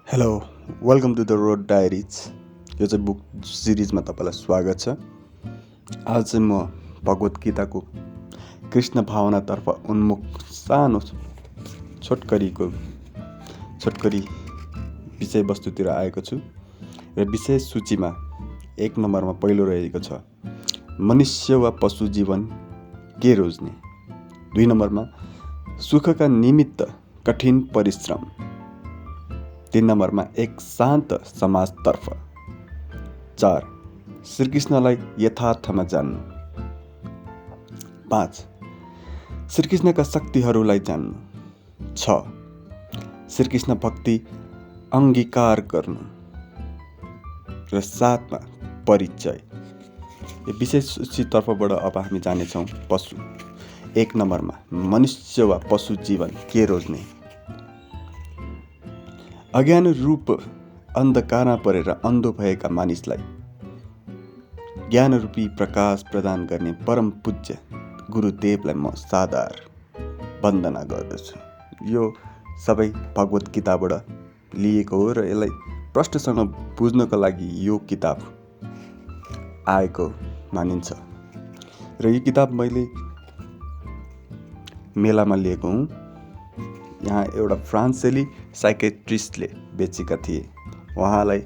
Hello welcome to the road diaries. यो चाहिँ book सिरिजमा तपाईँलाई स्वागत छ। आज चाहिँ म भगवत गीताको कृष्ण भावनातर्फ उन्मुख सानो छोटकरी विषयवस्तुतिर आएको छु र विषय सूचीमा 1 नम्बरमा पहिलो रहेको छ मनुष्य वा पशु जीवन के रोज्ने। 2 नम्बरमा सुखका निमित्त कठिन परिश्रम। 3 नम्बरमा एक शान्त समाजतर्फ। 4 श्रीकृष्णलाई यथार्थमा जान्नु। 5 श्रीकृष्णका शक्तिहरूलाई जान्नु। 6 श्रीकृष्ण भक्ति अङ्गीकार गर्नु र 7मा परिचय। यो विशेष सूचीतर्फबाट अब हामी जानेछौँ पशु। 1 नम्बरमा मनुष्य वा पशु जीवन के रोज्ने। अज्ञान रूप अन्धकारमा परेर अन्धो भएका मानिसलाई ज्ञान रूपी प्रकाश प्रदान गर्ने परम पूज्य गुरुदेवलाई म सादर वन्दना गर्दछु। यो सबै भगवत गीताबाट लिएको हो र यसलाई प्रष्टसँग बुझ्नको लागि यो किताब आएको मानिन्छ र यो किताब मैले मेलामा लिएको हुँ। यहाँ एउटा फ्रान्सेली साइकेट्रिस्टले बेचेका थिए। उहाँलाई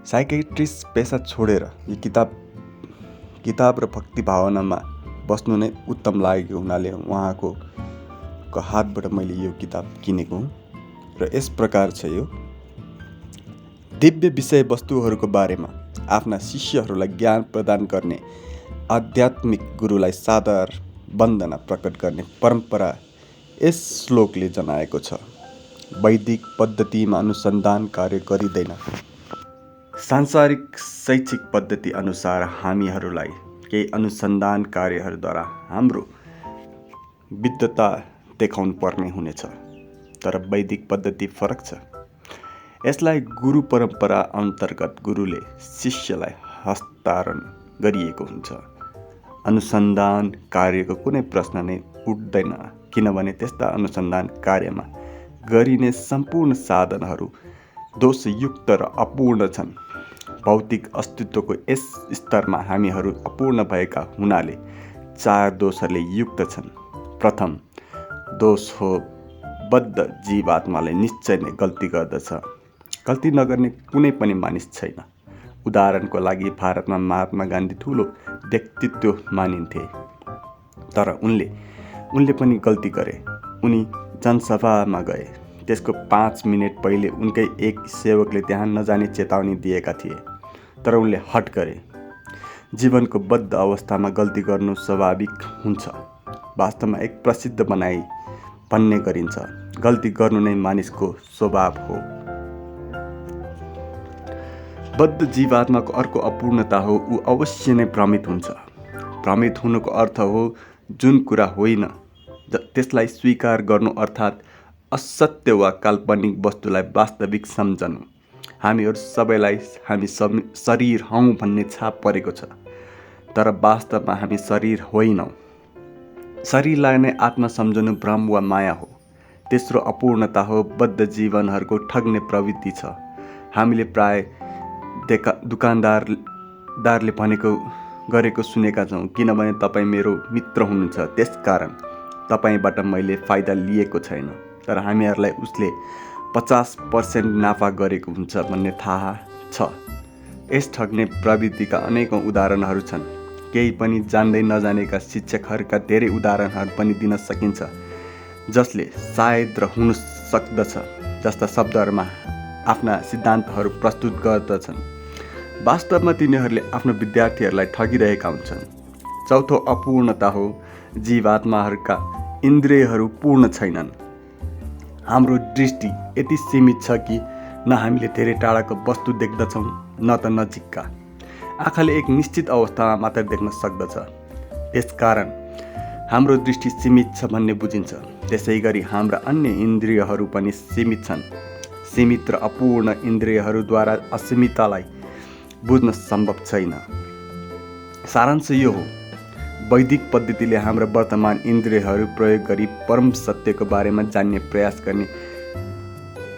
साइकेट्रिस्ट पेसा छोडेर यो किताब र भक्ति भावनामा बस्नु नै उत्तम लागेको हुनाले उहाँको हातबाट मैले यो किताब किनेको हुँ र यस प्रकार छ। यो दिव्य विषय वस्तुहरूको बारेमा आफ्ना शिष्यहरूलाई ज्ञान प्रदान गर्ने आध्यात्मिक गुरुलाई सादर वन्दना प्रकट गर्ने परम्परा यस श्लोकले जनाएको छ। वैदिक पद्धतिमा अनुसन्धान कार्य गरिँदैन। सांसारिक शैक्षिक पद्धति अनुसार हामीहरूलाई केही अनुसन्धान कार्यहरूद्वारा हाम्रो विद्वता देखाउनु पर्ने हुनेछ, तर वैदिक पद्धति फरक छ। यसलाई गुरु परम्परा अन्तर्गत गुरुले शिष्यलाई हस्तान्तरण गरिएको हुन्छ। अनुसन्धान कार्यको कुनै प्रश्न नै उठ्दैन, किनभने त्यस्ता अनुसन्धान कार्यमा गरिने सम्पूर्ण साधनहरू दोषयुक्त र अपूर्ण छन्। भौतिक अस्तित्वको यस स्तरमा हामीहरू अपूर्ण भएका हुनाले 4 दोषहरूले युक्त छन्। प्रथम दोष हो बद्ध जीवात्माले निश्चय नै गल्ती गर्दछ। गल्ती नगर्ने कुनै पनि मानिस छैन। उदाहरणको लागि भारतमा महात्मा गान्धी ठुलो व्यक्तित्व मानिन्थे, तर उनले पनि गल्ती गरे। उनी जनसभामा गए। त्यसको 5 मिनेट पहिले उनकै एक सेवकले त्यहाँ नजाने चेतावनी दिएका थिए, तर उनले हट गरे। जीवनको बद्ध अवस्थामा गल्ती गर्नु स्वाभाविक हुन्छ। वास्तवमा एक प्रसिद्ध भनाइ भन्ने गरिन्छ, गल्ती गर्नु नै मानिसको स्वभाव हो। बद्ध जीवात्माको अर्को अपूर्णता हो ऊ अवश्य नै भ्रमित हुन्छ। भ्रमित हुनुको अर्थ हो जुन कुरा होइन त्यसलाई स्वीकार गर्नु, अर्थात् असत्य वा काल्पनिक वस्तुलाई वास्तविक सम्झनु। हामीहरू सबैलाई हामी शरीर हौँ भन्ने छाप परेको छ, तर वास्तवमा हामी शरीर होइनौँ। शरीरलाई नै आत्मा सम्झनु भ्रम वा माया हो। तेस्रो अपूर्णता हो बद्ध जीवनहरूको ठग्ने प्रवृत्ति छ। हामीले प्राय दुकानदारले गरेको सुनेका छौँ, किनभने तपाईँ मेरो मित्र हुनुहुन्छ, त्यसकारण तपाईँबाट मैले फाइदा लिएको छैन। तर हामीहरूलाई उसले 50% नाफा गरेको हुन्छ भन्ने थाहा छ। यस ठग्ने प्रवृत्तिका अनेकौँ उदाहरणहरू छन्। केही पनि जान्दै नजानेका शिक्षकहरूका धेरै उदाहरणहरू पनि दिन सकिन्छ, जसले सायद र हुन सक्दछ जस्ता शब्दहरूमा आफ्ना सिद्धान्तहरू प्रस्तुत गर्दछन्। वास्तवमा तिनीहरूले आफ्नो विद्यार्थीहरूलाई ठगिरहेका हुन्छन्। चौथो अपूर्णता हो जीवात्माहरूका इन्द्रियहरू पूर्ण छैनन्। हाम्रो दृष्टि यति सीमित छ कि न हामीले धेरै टाढाको वस्तु देख्दछौँ न त नजिकका। आँखाले एक निश्चित अवस्थामा मात्र देख्न सक्दछ, यसकारण हाम्रो दृष्टि सीमित छ भन्ने बुझिन्छ। त्यसै गरी हाम्रा अन्य इन्द्रियहरू पनि सीमित छन्। सीमित र अपूर्ण इन्द्रियहरूद्वारा असीमितलाई बुझ्न सम्भव छैन। सारांश यो हो, वैदिक पद्धतिले हाम्रा वर्तमान इन्द्रियहरू प्रयोग गरी परम सत्यको बारेमा जान्ने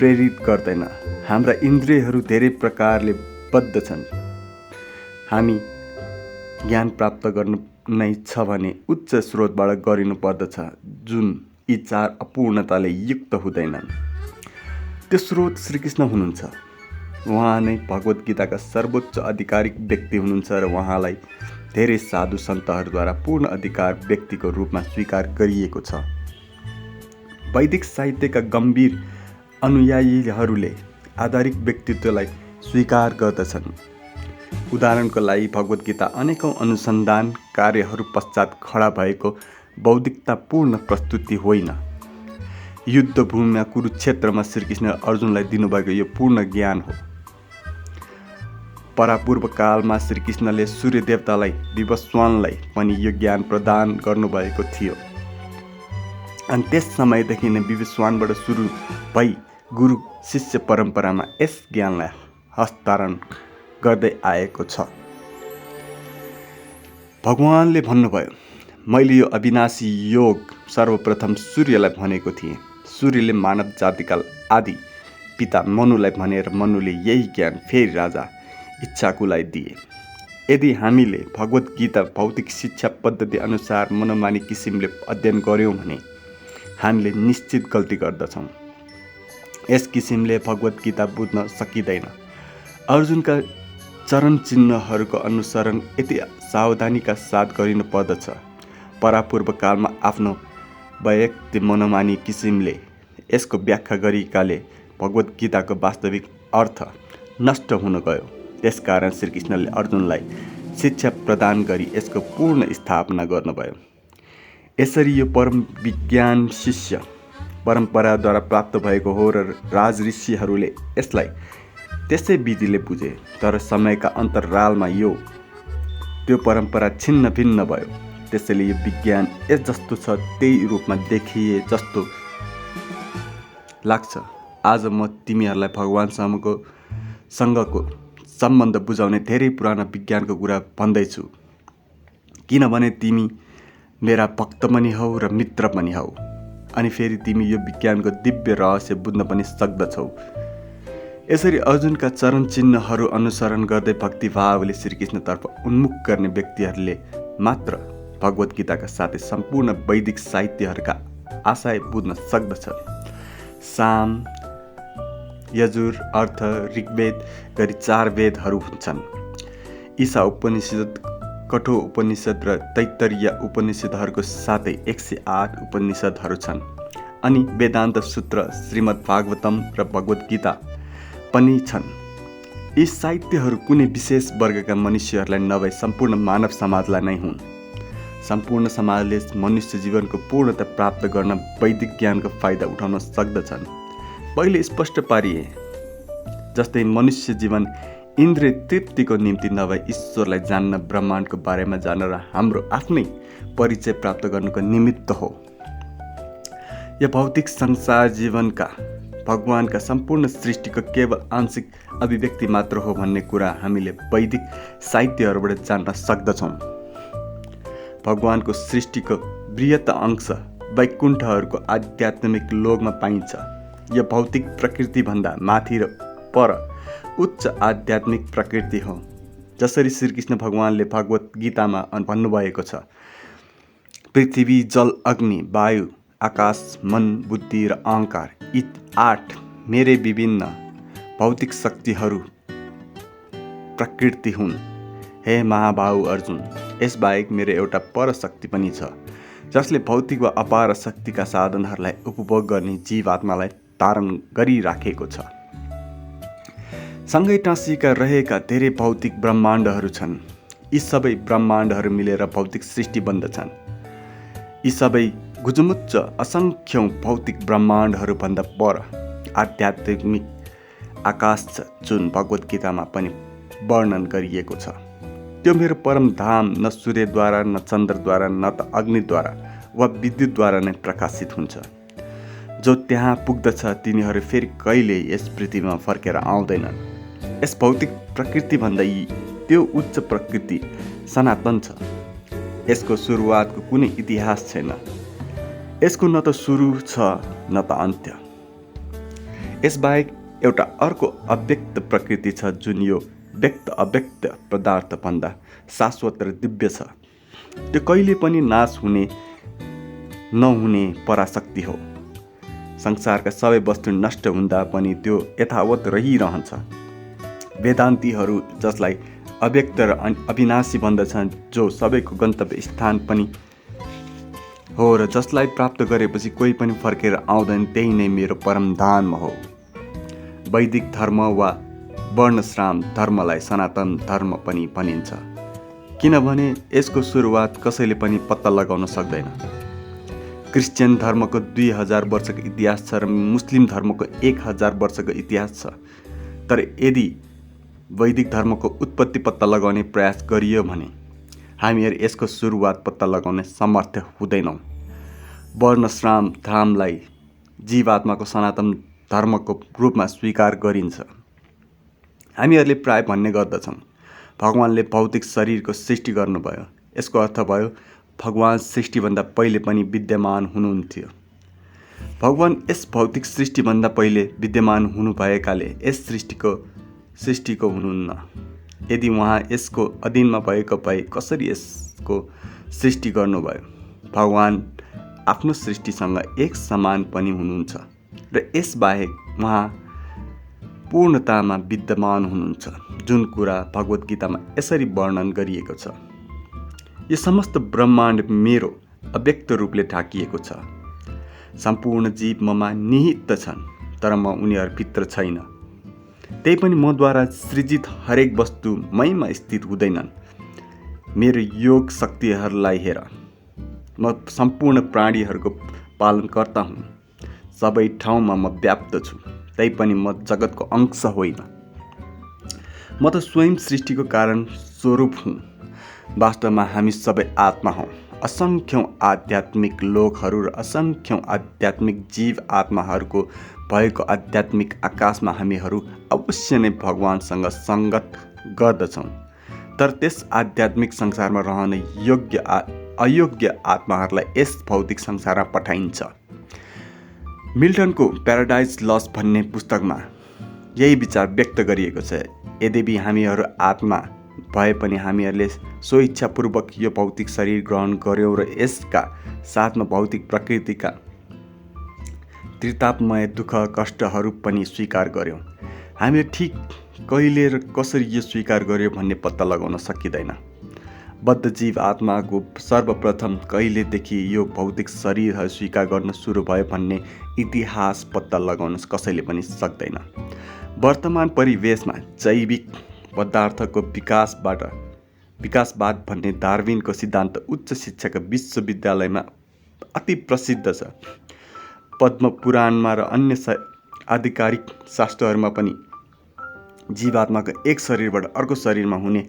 प्रेरित गर्दैन। हाम्रा इन्द्रियहरू धेरै प्रकारले बद्ध छन्। हामी ज्ञान प्राप्त गर्नु नै छ भने उच्च स्रोतबाट गरिनु पर्दछ, जुन यी 4 अपूर्णताले युक्त हुँदैनन्। त्यो स्रोत श्रीकृष्ण हुनुहुन्छ। उहाँ नै भगवत गीताका सर्वोच्च आधिकारिक व्यक्ति हुनुहुन्छ र उहाँलाई धेरै साधु सन्तहरूद्वारा पूर्ण अधिकार व्यक्तिको रूपमा स्वीकार गरिएको छ। वैदिक साहित्यका गम्भीर अनुयायीहरूले आधारिक व्यक्तित्वलाई स्वीकार गर्दछन्। उदाहरणको लागि भगवत गीता अनेकौं अनुसन्धान कार्यहरू पश्चात खडा भएको बौद्धिकतापूर्ण प्रस्तुति होइन। युद्धभूमिमा कुरुक्षेत्रमा श्रीकृष्ण अर्जुनलाई दिनुभएको यो पूर्ण ज्ञान हो। परापूर्व कालमा श्रीकृष्णले सूर्य देवतालाई विवस्वानलाई पनि यो ज्ञान प्रदान गर्नुभएको थियो। अनि त्यस समयदेखि नै विवस्वानबाट सुरु भई गुरु शिष्य परम्परामा यस ज्ञानलाई हस्तान्तरण गर्दै आएको छ। भगवानले भन्नुभयो, मैले यो अविनाशी योग सर्वप्रथम सूर्यलाई भनेको थिएँ। सूर्यले मानव जातिका आदि पिता मनुलाई भनेर मनुले यही ज्ञान फेरि राजा इच्छाकुलाई दिए। यदि हामीले भगवत गीता भौतिक शिक्षा पद्धति अनुसार मनोमानी किसिमले अध्ययन गर्यौं भने हामीले निश्चित गल्ती गर्दछौँ। यस किसिमले भगवत गीता बुझ्न सकिँदैन। अर्जुनका चरण चिन्हहरूको अनुसरण यति सावधानीका साथ गरिनु पर्दछ। परापूर्व कालमा आफ्नो वैयक्तिक मनोमानी किसिमले यसको व्याख्या गरिएकाले भगवत गीताको वास्तविक अर्थ नष्ट हुन गयो। त्यसकारण श्रीकृष्णले अर्जुनलाई शिक्षा प्रदान गरी यसको पूर्ण स्थापना गर्नुभयो। यसरी यो परम विज्ञान शिष्य परम्पराद्वारा प्राप्त भएको हो र राजऋषिहरूले यसलाई त्यसै विधिले बुझे। तर समयका अन्तरालमा त्यो परम्परा छिन्न भिन्न भयो। त्यसैले यो विज्ञान यस जस्तो छ त्यही रूपमा देखिए जस्तो लाग्छ। आज म तिमीहरूलाई भगवानसँगको सम्बन्ध बुझाउने धेरै पुराना विज्ञानको कुरा भन्दैछु, किनभने तिमी मेरा भक्त पनि हौ र मित्र पनि हौ। अनि फेरि तिमी यो विज्ञानको दिव्य रहस्य बुझ्न पनि सक्दछौ। यसरी अर्जुनका चरण चिन्हहरू अनुसरण गर्दै भक्तिभावले श्रीकृष्णतर्फ उन्मुख गर्ने व्यक्तिहरूले मात्र भगवत गीताका साथै सम्पूर्ण वैदिक साहित्यहरूका आशय बुझ्न सक्दछन्। साम, यजुर, अर्थ, ऋग्वेद गरी 4 वेदहरू हुन्छन्। ईशा उपनिषद, कठोर उपनिषद र तैत्तरीय उपनिषदहरूको साथै 108 उपनिषदहरू छन्। अनि वेदान्त सूत्र, श्रीमद् भागवतम र भगवत गीता पनि छन्। यी साहित्यहरू कुनै विशेष वर्गका मनुष्यहरूलाई नभई सम्पूर्ण मानव समाजलाई नै हुन्। सम्पूर्ण समाजले मनुष्य जीवनको पूर्णता प्राप्त गर्न वैदिक ज्ञानको फाइदा उठाउन सक्दछन्। पहिले स्पष्ट पारिए जस्तै मनुष्य जीवन इन्द्रिय तृप्तिको निम्ति नभई ईश्वरलाई जान्न, ब्रह्माण्डको बारेमा जान्न र हाम्रो आफ्नै परिचय प्राप्त गर्नुको निमित्त हो। यो भौतिक संसार जीवनका भगवानका सम्पूर्ण सृष्टिको केवल आंशिक अभिव्यक्ति मात्र हो भन्ने कुरा हामीले वैदिक साहित्यहरूबाट जान्न सक्दछौँ। भगवानको सृष्टिको बृहत् अंश वैकुण्ठहरूको आध्यात्मिक लोकमा पाइन्छ। यो भौतिक प्रकृतिभन्दा माथि र पर उच्च आध्यात्मिक प्रकृति हो। जसरी श्रीकृष्ण भगवानले भगवत गीतामा भन्नुभएको छ, पृथ्वी, जल, अग्नि, वायु, आकाश, मन, बुद्धि र अहङ्कार, यी 8 मेरै विभिन्न भौतिक शक्तिहरू प्रकृति हुन्। हे महाबाहु अर्जुन, यसबाहेक मेरो एउटा परशक्ति पनि छ, जसले भौतिक वा अपार शक्तिका साधनहरूलाई उपभोग गर्ने जीवात्मालाई धारण गरिराखेको छ। सँगै टाँसिएका रहेका धेरै भौतिक ब्रह्माण्डहरू छन्। यी सबै ब्रह्माण्डहरू मिलेर भौतिक सृष्टि बन्दछन्। यी सबै गुजुमुच्च असङ्ख्यौं भौतिक ब्रह्माण्डहरूभन्दा पर आध्यात्मिक आकाश छ, जुन भगवत गीतामा पनि वर्णन गरिएको छ। त्यो मेरो परम धाम न सूर्यद्वारा, न चन्द्रद्वारा, न त अग्निद्वारा वा विद्युतद्वारा नै प्रकाशित हुन्छ। जो त्यहाँ पुग्दछ तिनीहरू फेरि कहिले यस पृथ्वीमा फर्केर आउँदैनन्। यस भौतिक प्रकृतिभन्दा त्यो उच्च प्रकृति सनातन छ। यसको सुरुवातको कुनै इतिहास छैन। यसको न त सुरु छ न त अन्त्य। यसबाहेक एउटा अर्को अव्यक्त प्रकृति छ जुन यो व्यक्त अव्यक्त पदार्थभन्दा शाश्वत र दिव्य छ। त्यो कहिले पनि नाश हुने नहुने पराशक्ति हो। संसारका सबै वस्तु नष्ट हुँदा पनि त्यो यथावत रहिरहन्छ। वेदान्तीहरू जसलाई अव्यक्त र अविनाशी भन्दछन्, जो सबैको गन्तव्य स्थान पनि हो र जसलाई प्राप्त गरेपछि कोही पनि फर्केर आउँदैन, त्यही नै मेरो परमधाम हो। वैदिक धर्म वा वर्णश्राम धर्मलाई सनातन धर्म पनि भनिन्छ, किनभने यसको सुरुवात कसैले पनि पत्ता लगाउन सक्दैन। क्रिश्चियन धर्मको 2000 वर्षको इतिहास छ र मुस्लिम धर्मको 1000 वर्षको इतिहास छ। तर यदि वैदिक धर्मको उत्पत्ति पत्ता लगाउने प्रयास गरियो भने हामीहरू यसको सुरुवात पत्ता लगाउने समर्थ हुँदैनौँ। वर्णश्राम धर्मलाई जीवात्माको सनातन धर्मको रूपमा स्वीकार गरिन्छ। हामीहरूले प्राय भन्ने गर्दछौँ, भगवानले भौतिक शरीरको सृष्टि गर्नुभयो। यसको अर्थ भयो भगवान सृष्टिभन्दा पहिले पनि विद्यमान हुनुहुन्थ्यो। भगवान यस भौतिक सृष्टिभन्दा पहिले विद्यमान हुनुभएकाले यस सृष्टिको हुनुहुन्न। यदि उहाँ यसको अधीनमा भएको भए कसरी यसको सृष्टि गर्नुभयो? भगवान आफ्नो सृष्टिसँग एक समान पनि हुनुहुन्छ र यसबाहेक उहाँ पूर्णतामा विद्यमान हुनुहुन्छ, जुन कुरा भगवत गीतामा यसरी वर्णन गरिएको छ। यो समस्त ब्रह्माण्ड मेरो अव्यक्त रूपले ढाकिएको छ। सम्पूर्ण जीव ममा निहित छन्, तर म उनीहरूभित्र छैन। त्यही पनि मद्वारा सृजित हरेक वस्तु मैमा स्थित हुँदैनन्। मेरो योग शक्तिहरूलाई हेर, म सम्पूर्ण प्राणीहरूको पालनकर्ता हुँ। सबै ठाउँमा म व्याप्त छु, तैपनि म जगतको अंश होइन। म त स्वयं सृष्टिको कारण स्वरूप हुँ। वास्तवमा हामी सबै आत्मा हौँ। असङ्ख्यौँ आध्यात्मिक लोकहरू र असङ्ख्यौँ आध्यात्मिक जीव आत्माहरूको भएको आध्यात्मिक आकाशमा हामीहरू अवश्य नै भगवानसँग सङ्गत गर्दछौँ। तर त्यस आध्यात्मिक संसारमा रहन योग्य अयोग्य आत्माहरूलाई यस भौतिक संसारमा पठाइन्छ। मिल्टनको प्याराडाइज लस्ट भन्ने पुस्तकमा यही विचार व्यक्त गरिएको छ। यद्यपि हामीहरू आत्मा भए पनि हामीहरूले स्वेच्छापूर्वक यो भौतिक शरीर ग्रहण गर्यौँ र यसका साथमा भौतिक प्रकृतिका त्रितापमय दुःख कष्टहरू पनि स्वीकार गर्यौँ। हामीले ठिक कहिले र कसरी यो स्वीकार गर्यो भन्ने पत्ता लगाउन सकिँदैन। बद्ध जीव आत्माको सर्वप्रथम कहिलेदेखि यो भौतिक शरीरहरू स्वीकार गर्न सुरु भयो भन्ने इतिहास पत्ता लगाउन कसैले पनि सक्दैन। वर्तमान परिवेशमा जैविक पदार्थको विकासवाद भन्ने डार्विनको सिद्धान्त उच्च शिक्षाका विश्वविद्यालयमा अति प्रसिद्ध छ। पद्म पुराणमा र अन्य आधिकारिक शास्त्रहरूमा पनि जीवात्माको एक शरीरबाट अर्को शरीरमा हुने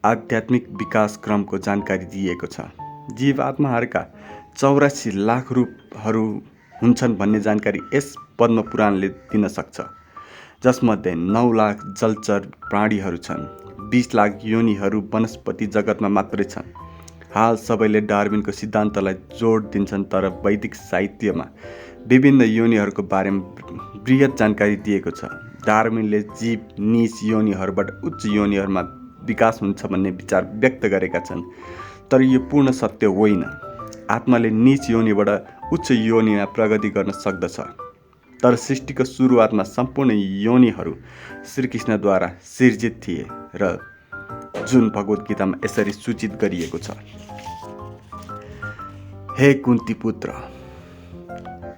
आध्यात्मिक विकास क्रमको जानकारी दिएको छ। जीवात्माहरूका 84 लाख रूपहरू हुन्छन् भन्ने जानकारी यस पद्म पुराणले दिन सक्छ, जसमध्ये 9 लाख जलचर प्राणीहरू छन्। 20 लाख योनिहरू वनस्पति जगतमा मात्रै छन्। हाल सबैले डार्विनको सिद्धान्तलाई जोड दिन्छन्, तर वैदिक साहित्यमा विभिन्न योनिहरूको बारेमा बृहत जानकारी दिएको छ। डार्विनले जीव नीच योनिहरूबाट उच्च योनिहरूमा विकास हुन्छ भन्ने विचार व्यक्त गरेका छन्, तर यो पूर्ण सत्य होइन। आत्माले नीच योनिबाट उच्च योनिमा प्रगति गर्न सक्दछ। तर सृष्टिको सुरुवातमा सम्पूर्ण योनिहरू श्रीकृष्णद्वारा सिर्जित थिए र जुन भगवत गीतामा यसरी सूचित गरिएको छ। हे कुन्ती पुत्र,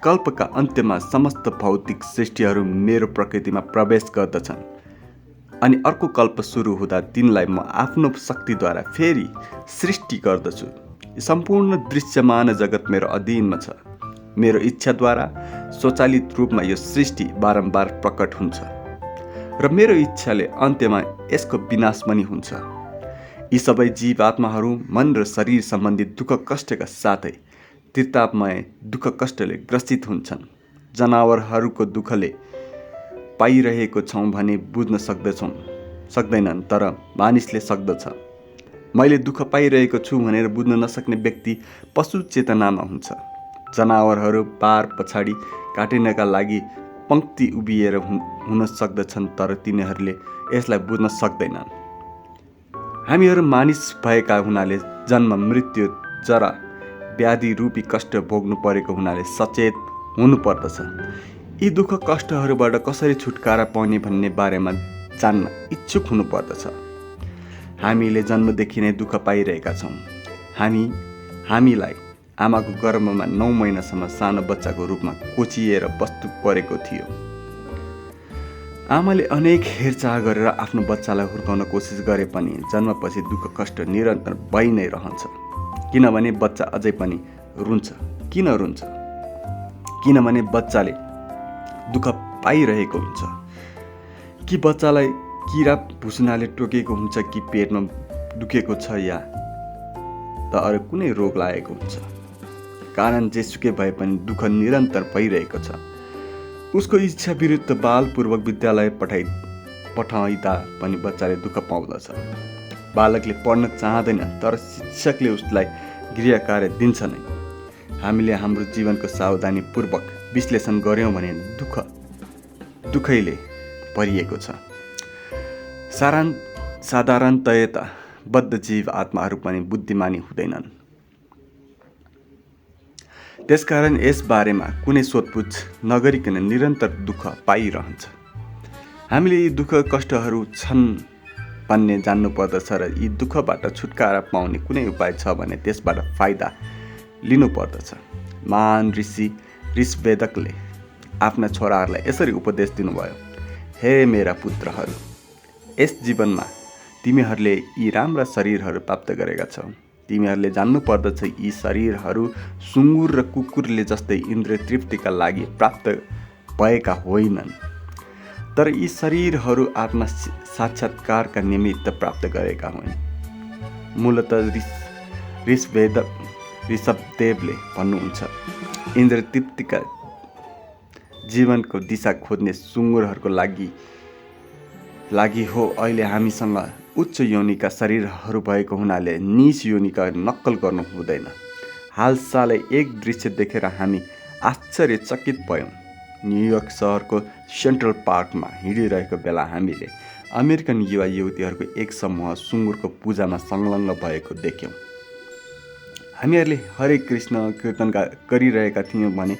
कल्पका अन्त्यमा समस्त भौतिक सृष्टिहरू मेरो प्रकृतिमा प्रवेश गर्दछन् अनि अर्को कल्प सुरु हुँदा तिनलाई म आफ्नो शक्तिद्वारा फेरि सृष्टि गर्दछु। सम्पूर्ण दृश्यमान जगत मेरो अधीनमा छ। मेरो इच्छाद्वारा स्वचालित रूपमा यो सृष्टि बारम्बार प्रकट हुन्छ र मेरो इच्छाले अन्त्यमा यसको विनाश पनि हुन्छ। यी सबै जीवात्माहरू मन र शरीर सम्बन्धी दुःख कष्टका साथै त्रितापमय दुःख कष्टले ग्रसित हुन्छन्। जनावरहरूको दुःखले पाइरहेको छौँ भने बुझ्न सक्दैनन्, तर मानिसले सक्दछ। मैले दुःख पाइरहेको छु भनेर बुझ्न नसक्ने व्यक्ति पशु चेतनामा हुन्छ। जनावरहरू पार पछाडि काटिनका लागि पङ्क्ति उभिएर हुन सक्दछन्, तर तिनीहरूले यसलाई बुझ्न सक्दैनन्। हामीहरू मानिस भएका हुनाले जन्म, मृत्यु, जरा, व्याधि रूपी कष्ट भोग्नु परेको हुनाले सचेत हुनुपर्दछ। यी दुःख कष्टहरूबाट कसरी छुटकारा पाउने भन्ने बारेमा जान्न इच्छुक हुनुपर्दछ। हामीले जन्मदेखि नै दुःख पाइरहेका छौँ। हामीलाई आमाको गर्भमा 9 महिनासम्म सानो बच्चाको रूपमा कोचिएर बस्नु परेको थियो। आमाले अनेक हेरचाह गरेर आफ्नो बच्चालाई हुर्काउन कोसिस गरे पनि जन्मपछि दुःख कष्ट निरन्तर भइ नै रहन्छ, किनभने बच्चा अझै पनि रुन्छ। किन रुन्छ? किनभने बच्चाले दुःख पाइरहेको हुन्छ। कि बच्चालाई किरा भुसुनाले टोकेको हुन्छ, कि पेटमा दुखेको छ, या त अरू कुनै रोग लागेको हुन्छ। कारण जेसुकै भए पनि दुःख निरन्तर भइरहेको छ। उसको इच्छा विरुद्ध बालपूर्वक विद्यालय पठाइदा पनि बच्चाले दुःख पाउँदछ। बालकले पढ्न चाहँदैन, तर शिक्षकले उसलाई गृह कार्य दिन्छ नै। हामीले हाम्रो जीवनको सावधानीपूर्वक विश्लेषण गऱ्यौँ भने दुःखैले भरिएको छ। साधारणतया बद्धजीव आत्माहरू पनि बुद्धिमानी हुँदैनन्। त्यसकारण यस बारेमा कुनै सोधपुछ नगरिकन निरन्तर दुःख पाइरहन्छ। हामीले यी दुःख कष्टहरू छन् भन्ने जान्नुपर्दछ र यी दुःखबाट छुटकारा पाउने कुनै उपाय छ भने त्यसबाट फाइदा लिनुपर्दछ। महान ऋषि ऋषवेदकले आफ्ना छोराहरूलाई यसरी उपदेश दिनुभयो: हे मेरा पुत्रहरू, यस जीवनमा तिमीहरूले यी राम्रा शरीरहरू प्राप्त गरेका छौ। तिमीहरूले जान्नुपर्दछ यी शरीरहरू सुँगुर र कुकुरले जस्तै इन्द्रिय तृप्तिका लागि प्राप्त भएका होइनन्, तर यी शरीरहरू आत्मा साक्षात्कारका निमित्त प्राप्त गरेका हुन्। मूलतः ऋषभदेवले भन्नुहुन्छ, इन्द्रिय तृप्तिका जीवनको दिशा खोज्ने सुँगुरहरूको लागि हो। अहिले हामीसँग उच्च योनिका शरीरहरू भएको हुनाले नीच योनिका नक्कल गर्नु हुँदैन। हालसालै एक दृश्य देखेर हामी आश्चर्यचकित भयौँ। न्युयोर्क सहरको सेन्ट्रल पार्कमा हिँडिरहेको बेला हामीले अमेरिकन युवा युवतीहरूको एक समूह सुँगुरको पूजामा संलग्न भएको देख्यौँ। हामीहरूले हरे कृष्ण कीर्तन गरिरहेका थियौँ भने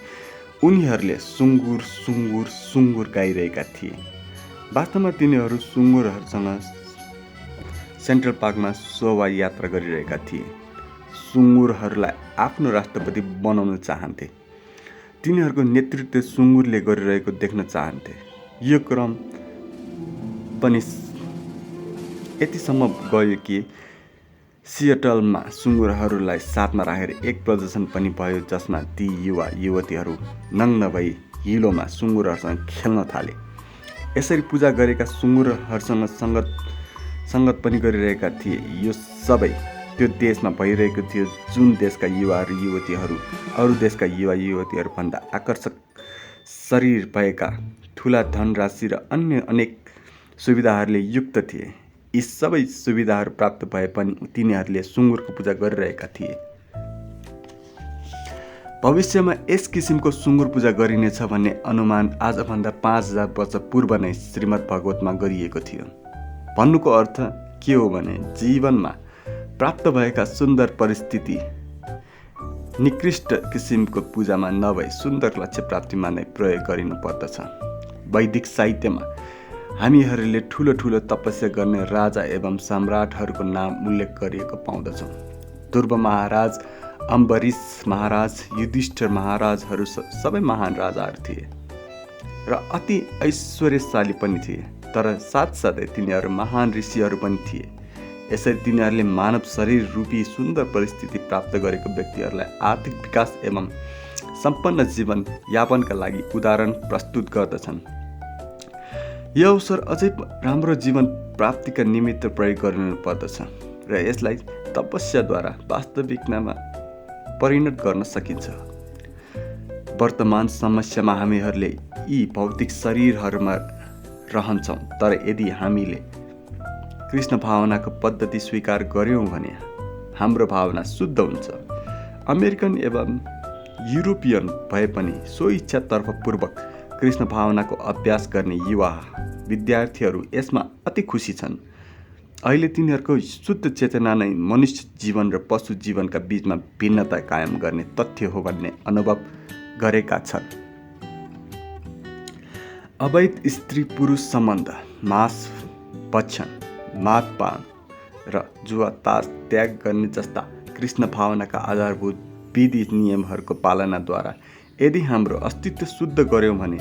उनीहरूले सुँगुर सुँगुर सुँगुर गाइरहेका थिए। वास्तवमा तिनीहरू सुँगुरहरूसँग सेन्ट्रल पार्कमा शोभा यात्रा गरिरहेका थिए। सुँगुरहरूलाई आफ्नो राष्ट्रपति बनाउन चाहन्थे। तिनीहरूको नेतृत्व सुँगुरले गरिरहेको देख्न चाहन्थे। यो क्रम पनि यतिसम्म गयो कि सिएटलमा सुँगुरहरूलाई साथमा राखेर एक प्रदर्शन पनि भयो, जसमा ती युवा युवतीहरू नग्न भई हिलोमा सुँगुरहरूसँग खेल्न थाले। यसरी पूजा गरेका सुँगुरहरूसँग सङ्गत पनि गरिरहेका थिए। यो सबै त्यो देशमा भइरहेको थियो जुन देशका युवाहरू युवतीहरू अरू देशका युवा युवतीहरूभन्दा आकर्षक शरीर भएका, ठुला धनराशि र अन्य अनेक सुविधाहरूले युक्त थिए। यी सबै सुविधाहरू प्राप्त भए पनि तिनीहरूले सुँगुरको पूजा गरिरहेका थिए। भविष्यमा यस किसिमको सुँगुर पूजा गरिनेछ भन्ने अनुमान आजभन्दा 5000 वर्ष पूर्व नै श्रीमद् भागवतमा गरिएको थियो। भन्नुको अर्थ के हो भने जीवनमा प्राप्त भएका सुन्दर परिस्थिति निकृष्ट किसिमको पूजामा नभई सुन्दर लक्ष्य प्राप्तिमा नै प्रयोग गरिनु पर्दछ। वैदिक साहित्यमा हामीहरूले ठुलो ठुलो तपस्या गर्ने राजा एवं सम्राटहरूको नाम उल्लेख गरिएको पाउँदछौँ। ध्रुव महाराज, अम्बरीश महाराज, युधिष्ठिर महाराजहरू सबै महान राजाहरू थिए र अति ऐश्वर्यशाली पनि थिए, तर साथसाथै तिनीहरू महान ऋषिहरू पनि थिए। यसरी तिनीहरूले मानव शरीर रूपी सुन्दर परिस्थिति प्राप्त गरेको व्यक्तिहरूलाई आर्थिक विकास एवं सम्पन्न जीवन यापनका लागि उदाहरण प्रस्तुत गर्दछन्। यो अवसर अझै राम्रो जीवन प्राप्तिका निमित्त प्रयोग गरिनु पर्दछ र यसलाई तपस्याद्वारा वास्तविकतामा परिणत गर्न सकिन्छ। वर्तमान समस्यामा हामीहरूले यी भौतिक शरीरहरूमा रहन्छौँ, तर यदि हामीले कृष्ण भावनाको पद्धति स्वीकार गर्यौँ भने हाम्रो भावना शुद्ध हुन्छ। अमेरिकन एवं युरोपियन भए पनि सो इच्छातर्फ पूर्वक कृष्ण भावनाको अभ्यास गर्ने युवा विद्यार्थीहरू यसमा अति खुसी छन्। अहिले तिनीहरूको शुद्ध चेतना नै मनुष्य जीवन र पशु जीवनका बीचमा भिन्नता कायम गर्ने तथ्य हो भन्ने अनुभव गरेका छन्। अवैध स्त्री पुरुष सम्बन्ध, मांस भक्षण, मदपान र जुवा तास त्याग गर्ने जस्ता कृष्ण भावनाका आधारभूत विधि नियमहरूको पालनाद्वारा यदि हाम्रो अस्तित्व शुद्ध गर्यौँ भने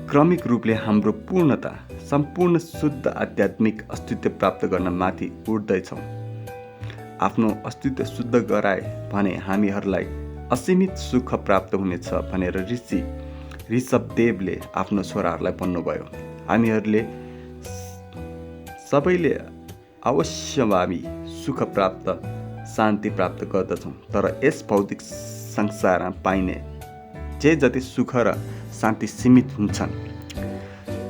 क्रमिक रूपले हाम्रो पूर्णता, सम्पूर्ण शुद्ध आध्यात्मिक अस्तित्व प्राप्त गर्न माथि उठ्दैछौँ। आफ्नो अस्तित्व शुद्ध गराए भने हामीहरूलाई असीमित सुख प्राप्त हुनेछ भनेर ऋषि ऋषभदेवले आफ्नो छोराहरूलाई भन्नुभयो। हामीहरूले सबैले अवश्यभावी सुख प्राप्त, शान्ति प्राप्त गर्दछौँ, तर यस भौतिक संसारमा पाइने जे जति सुख र शान्ति सीमित हुन्छन्।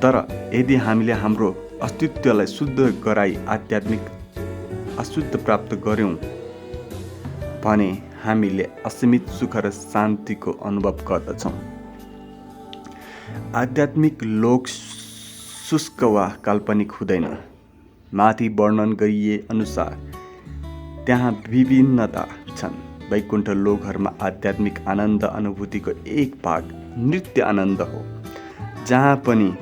तर यदि हामीले हाम्रो अस्तित्वलाई शुद्ध गराई आध्यात्मिक अशुद्ध प्राप्त गर्यौँ भने हामीले असीमित सुख र शान्तिको अनुभव गर्दछौँ। आध्यात्मिक लोक शुष्क वा काल्पनिक हुँदैन। माथि वर्णन गरिए अनुसार त्यहाँ विभिन्नता छन्। वैकुण्ठ लोकहरूमा आध्यात्मिक आनन्द अनुभूतिको एक भाग नृत्य आनन्द हो। जहाँ पनि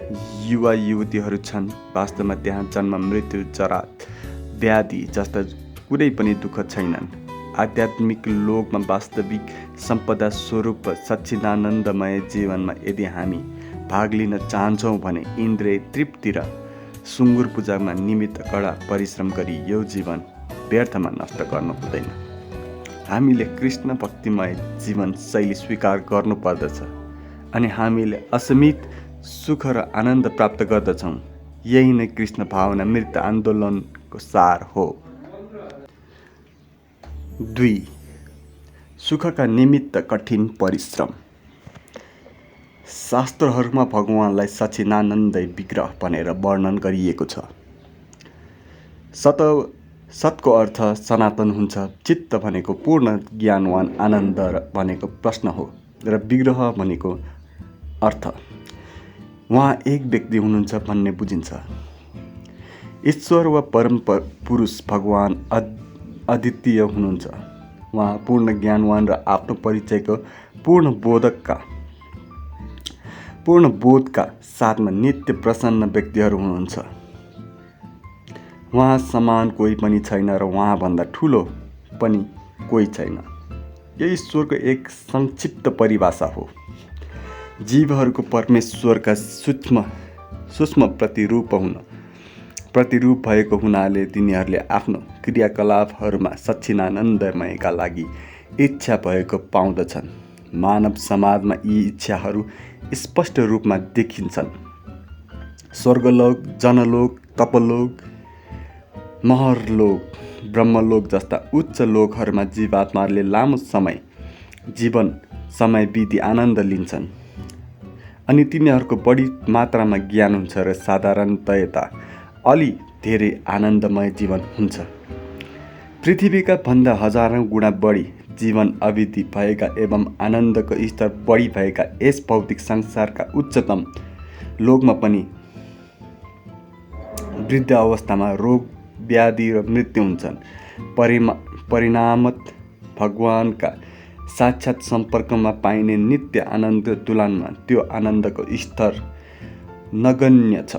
युवा युवतीहरू छन्, वास्तवमा त्यहाँ जन्म, मृत्यु, जरा, व्याधि जस्ता कुनै पनि दुःख छैनन्। आध्यात्मिक लोकमा वास्तविक सम्पदा स्वरूप सच्चिदानन्दमय जीवनमा यदि हामी भाग लिन चाहन्छौँ भने इन्द्रिय तृप्ति र सुँगुर पूजामा निमित्त कडा परिश्रम गरी यो जीवन व्यर्थमा नष्ट गर्नु हुँदैन। हामीले कृष्ण भक्तिमय जीवन शैली स्वीकार गर्नुपर्दछ अनि हामीले असीमित सुख र आनन्द प्राप्त गर्दछौँ। यही नै कृष्ण भावना मृत आन्दोलनको सार हो। 2. सुखका निमित्त कठिन परिश्रम। शास्त्रहरूमा भगवानलाई सच्चिदानन्द विग्रह भनेर वर्णन गरिएको छ। सतको अर्थ सनातन हुन्छ। चित्त भनेको पूर्ण ज्ञानवान आनन्द भनेको प्रश्न हो र विग्रह भनेको अर्थ उहाँ एक व्यक्ति हुनुहुन्छ भन्ने बुझिन्छ। ईश्वर वा परम पुरुष भगवान अद्वितीय हुनुहुन्छ। उहाँ पूर्ण ज्ञानवान र आफ्नो परिचयको पूर्ण बोधका साथमा नित्य प्रसन्न व्यक्तिहरू हुनुहुन्छ। उहाँ समान कोही पनि छैन र उहाँभन्दा ठुलो पनि कोही छैन। यो ईश्वरको एक संक्षिप्त परिभाषा हो। जीवहरूको परमेश्वरका सूक्ष्म प्रतिरूप भएको हुनाले तिनीहरूले आफ्नो क्रियाकलापहरूमा सच्चिदानन्दमयका लागि इच्छा भएको पाउँदछन्। मानव समाजमा यी इच्छाहरू स्पष्ट रूपमा देखिन्छन्। स्वर्गलोक, जनलोक, तपलोक, महरलोक, ब्रह्मलोक जस्ता उच्च लोकहरूमा जीवात्माहरूले लामो समय बिती आनन्द लिन्छन् अनि तिनीहरूको बढी मात्रामा ज्ञान हुन्छ र साधारणतया अलि धेरै आनन्दमय जीवन हुन्छ। पृथ्वीका भन्दा हजारौँ गुणा बढी जीवन अवधि भएका एवं आनन्दको स्तर बढी भएका यस भौतिक संसारका उच्चतम लोकमा पनि वृद्ध अवस्थामा रोग, व्याधि र मृत्यु हुन्छन्। परिणामत भगवानका साक्षात् सम्पर्कमा पाइने नित्य आनन्द तुलनामा त्यो आनन्दको स्तर नगण्य छ।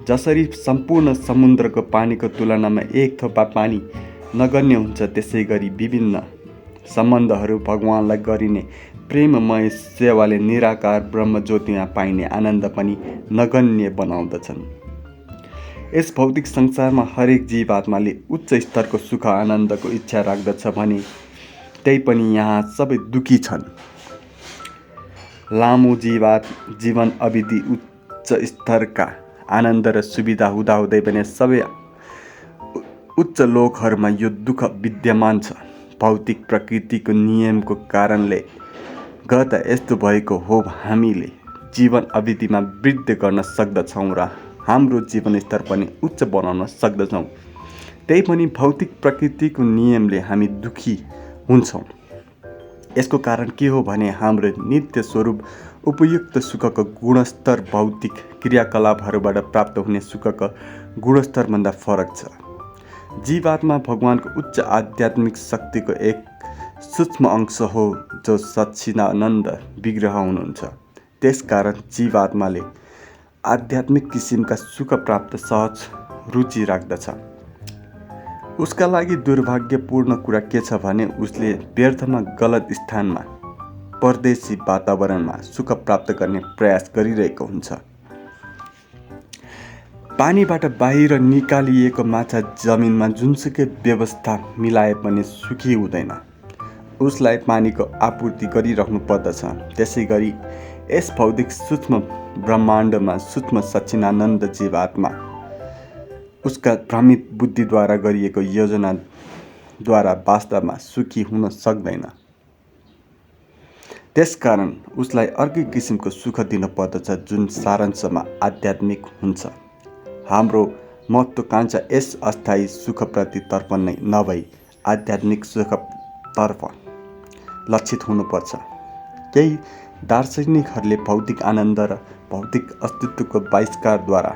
जसरी सम्पूर्ण समुद्रको पानीको तुलनामा एक थोपा पानी नगण्य हुन्छ, त्यसै गरी विभिन्न सम्बन्धहरू भगवानलाई गरिने प्रेममय सेवाले निराकार ब्रह्म ज्योतिमा पाइने आनन्द पनि नगण्य बनाउँदछन्। यस भौतिक संसारमा हरेक जीवात्माले उच्च स्तरको सुख आनन्दको इच्छा राख्दछ भने त्यही पनि यहाँ सबै दुखी छन्। लामो जीवन अवधि उच्च स्तरका आनन्द र सुविधा हुँदाहुँदै पनि सबै उच्च लोकहरूमा यो दुःख विद्यमान छ। भौतिक प्रकृतिको नियमको कारणले गर्दा यस्तो भएको हो। हामीले जीवन अवधिमा वृद्धि गर्न सक्दछौँ र हाम्रो जीवनस्तर पनि उच्च बनाउन सक्दछौँ। त्यही पनि भौतिक प्रकृतिको नियमले हामी दुखी हुन्छौँ। यसको कारण के हो भने हाम्रो नित्य स्वरूप उपयुक्त सुखको गुणस्तर भौतिक क्रियाकलापहरूबाट प्राप्त हुने सुखको गुणस्तरभन्दा फरक छ। जीवात्मा भगवानको उच्च आध्यात्मिक शक्तिको एक सूक्ष्म अंश हो जो सच्चिदानन्द विग्रह हुनुहुन्छ। त्यसकारण जीवात्माले आध्यात्मिक किसिमका सुख प्राप्त सहज रुचि राख्दछ। उसका लागि दुर्भाग्यपूर्ण कुरा के छ भने उसले व्यर्थमा गलत स्थानमा परदेशी वातावरणमा सुख प्राप्त गर्ने प्रयास गरिरहेको हुन्छ। पानीबाट बाहिर निकालिएको माछा जमिनमा जुनसुकै व्यवस्था मिलाए पनि सुखी हुँदैन। उसलाई पानीको आपूर्ति गरिराख्नु पर्दछ। त्यसै गरी यस भौतिक सूक्ष्म ब्रह्माण्डमा सूक्ष्म सच्चिदानन्द जीवात्मा उसका भ्रमित बुद्धिद्वारा गरिएको योजनाद्वारा वास्तवमा सुखी हुन सक्दैन। त्यसकारण उसलाई अर्कै किसिमको सुख दिन पर्दछ जुन सारांशमा आध्यात्मिक हुन्छ। हाम्रो महत्त्वाकांक्षा यस अस्थायी सुखप्रति तर्फ नै नभई आध्यात्मिक सुखतर्फ लक्षित हुनुपर्छ। केही दार्शनिकहरूले भौतिक आनन्द र भौतिक अस्तित्वको बहिष्कारद्वारा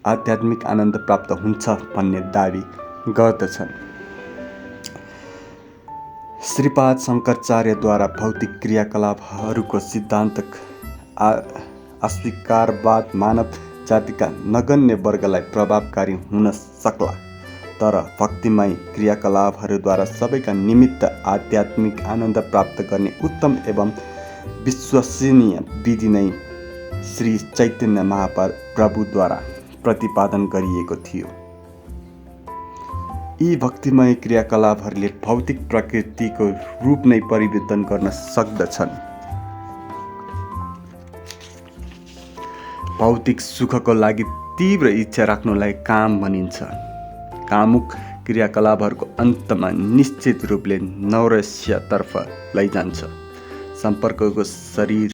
आध्यात्मिक आनन्द प्राप्त हुन्छ भन्ने दाबी गर्दछन्। श्रीपाद शङ्कराचार्यद्वारा भौतिक क्रियाकलापहरूको सिद्धान्त अस्वीकारवाद मानव जातिका नगण्य वर्गलाई प्रभावकारी हुन सक्ला, तर भक्तिमय क्रियाकलापहरूद्वारा सबैका निमित्त आध्यात्मिक आनन्द प्राप्त गर्ने उत्तम एवं विश्वसनीय विधि नै श्री चैतन्य महाप्रभुद्वारा प्रतिपादन गरिएको थियो। यी भक्तिमय क्रियाकलापहरूले भौतिक प्रकृतिको रूप नै परिवर्तन गर्न सक्दछन्। भौतिक सुखको लागि तीव्र इच्छा राख्नुलाई काम भनिन्छ। कामुक क्रियाकलापहरूको अन्तमा निश्चित रूपले नैराश्यतर्फ लैजान्छ। सम्पर्कको शरीर